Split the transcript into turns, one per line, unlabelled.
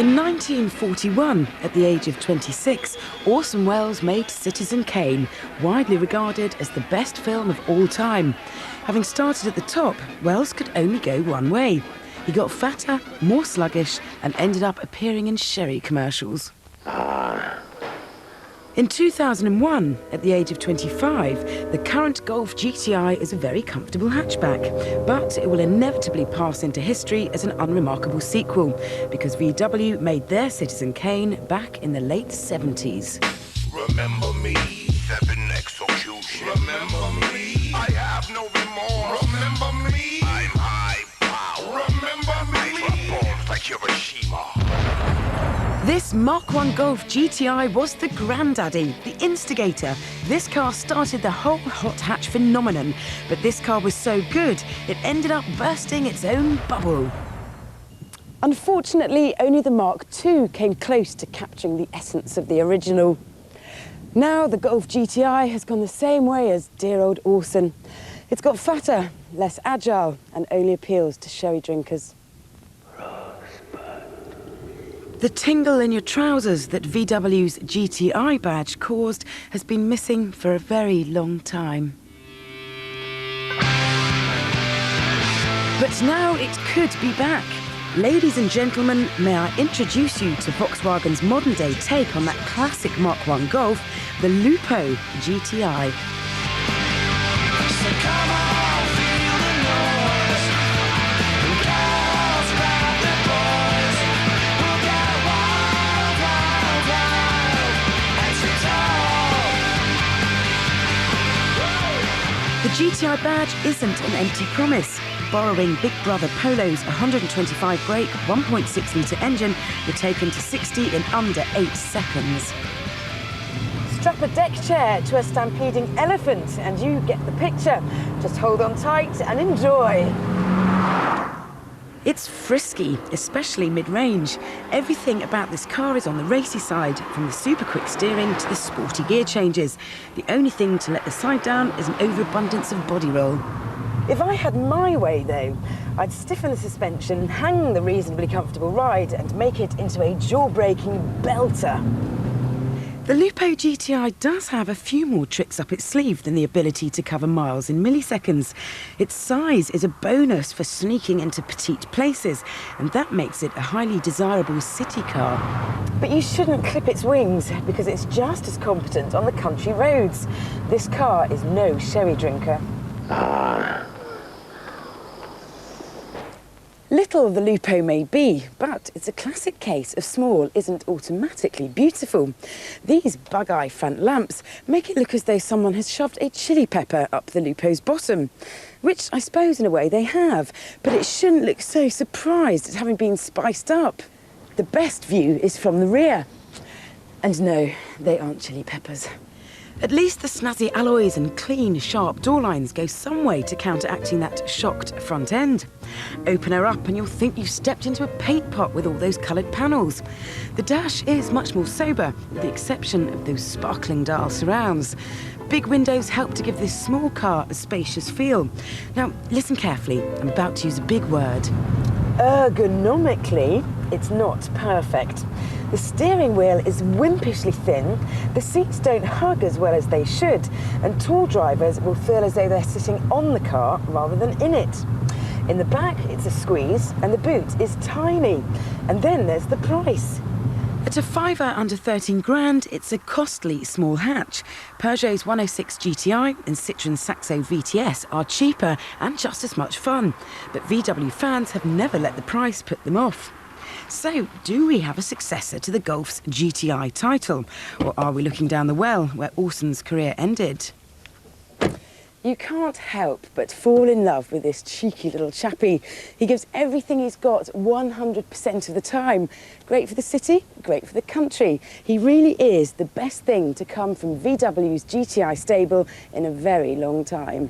In 1941, at the age of 26, Orson Welles made Citizen Kane, widely regarded as the best film of all time. Having started at the top, Welles could only go one way. He got fatter, more sluggish, and ended up appearing in sherry commercials. In 2001, at the age of 25, the current Golf GTi is a very comfortable hatchback, but it will inevitably pass into history as an unremarkable sequel, because VW made their Citizen Kane back in the late 70s.
Remember me, seven execution. Remember me, I have no remorse. Remember me, I'm high power. Remember me, bombs like Hiroshima.
This Mark I Golf GTi was the granddaddy, the instigator. This car started the whole hot hatch phenomenon, but this car was so good, it ended up bursting its own bubble. Unfortunately, only the Mark II came close to capturing the essence of the original. Now the Golf GTi has gone the same way as dear old Orson. It's got fatter, less agile, and only appeals to sherry drinkers. The tingle in your trousers that VW's GTi badge caused has been missing for a very long time. But now it could be back. Ladies and gentlemen, may I introduce you to Volkswagen's modern-day take on that classic Mark I Golf, the Lupo GTi.
So come on, feel the noise. Girls, grab the boys. We'll get wild, wild, wild as we talk.
The GTi badge isn't an empty promise. Borrowing Big Brother Polo's 125 brake, 1.6-litre engine, you're taken to 60 in under 8 seconds. Strap a deck chair to a stampeding elephant and you get the picture. Just hold on tight and enjoy. It's frisky, especially mid-range. Everything about this car is on the racy side, from the super quick steering to the sporty gear changes. The only thing to let the side down is an overabundance of body roll. If I had my way, though, I'd stiffen the suspension, hang the reasonably comfortable ride and make it into a jaw-breaking belter. The Lupo GTi does have a few more tricks up its sleeve than the ability to cover miles in milliseconds. Its size is a bonus for sneaking into petite places, and that makes it a highly desirable city car. But you shouldn't clip its wings, because it's just as competent on the country roads. This car is no sherry drinker. Little the Lupo may be, but it's a classic case of small isn't automatically beautiful. These bug-eye front lamps make it look as though someone has shoved a chili pepper up the Lupo's bottom, which I suppose in a way they have, but it shouldn't look so surprised at having been spiced up. The best view is from the rear. And no, they aren't chili peppers. At least the snazzy alloys and clean, sharp door lines go some way to counteracting that shocked front end. Open her up and you'll think you've stepped into a paint pot with all those coloured panels. The dash is much more sober, with the exception of those sparkling dial surrounds. Big windows help to give this small car a spacious feel. Now, listen carefully, I'm about to use a big word. Ergonomically, it's not perfect. The steering wheel is wimpishly thin, the seats don't hug as well as they should, and tall drivers will feel as though they're sitting on the car rather than in it. In the back, it's a squeeze, and the boot is tiny. And then there's the price. At a fiver under 13 grand, it's a costly small hatch. Peugeot's 106 GTi and Citroën Saxo VTS are cheaper and just as much fun. But VW fans have never let the price put them off. So, do we have a successor to the Golf's GTi title? Or are we looking down the well where Orson's career ended? You can't help but fall in love with this cheeky little chappie. He gives everything he's got 100% of the time. Great for the city, great for the country. He really is the best thing to come from VW's GTi stable in a very long time.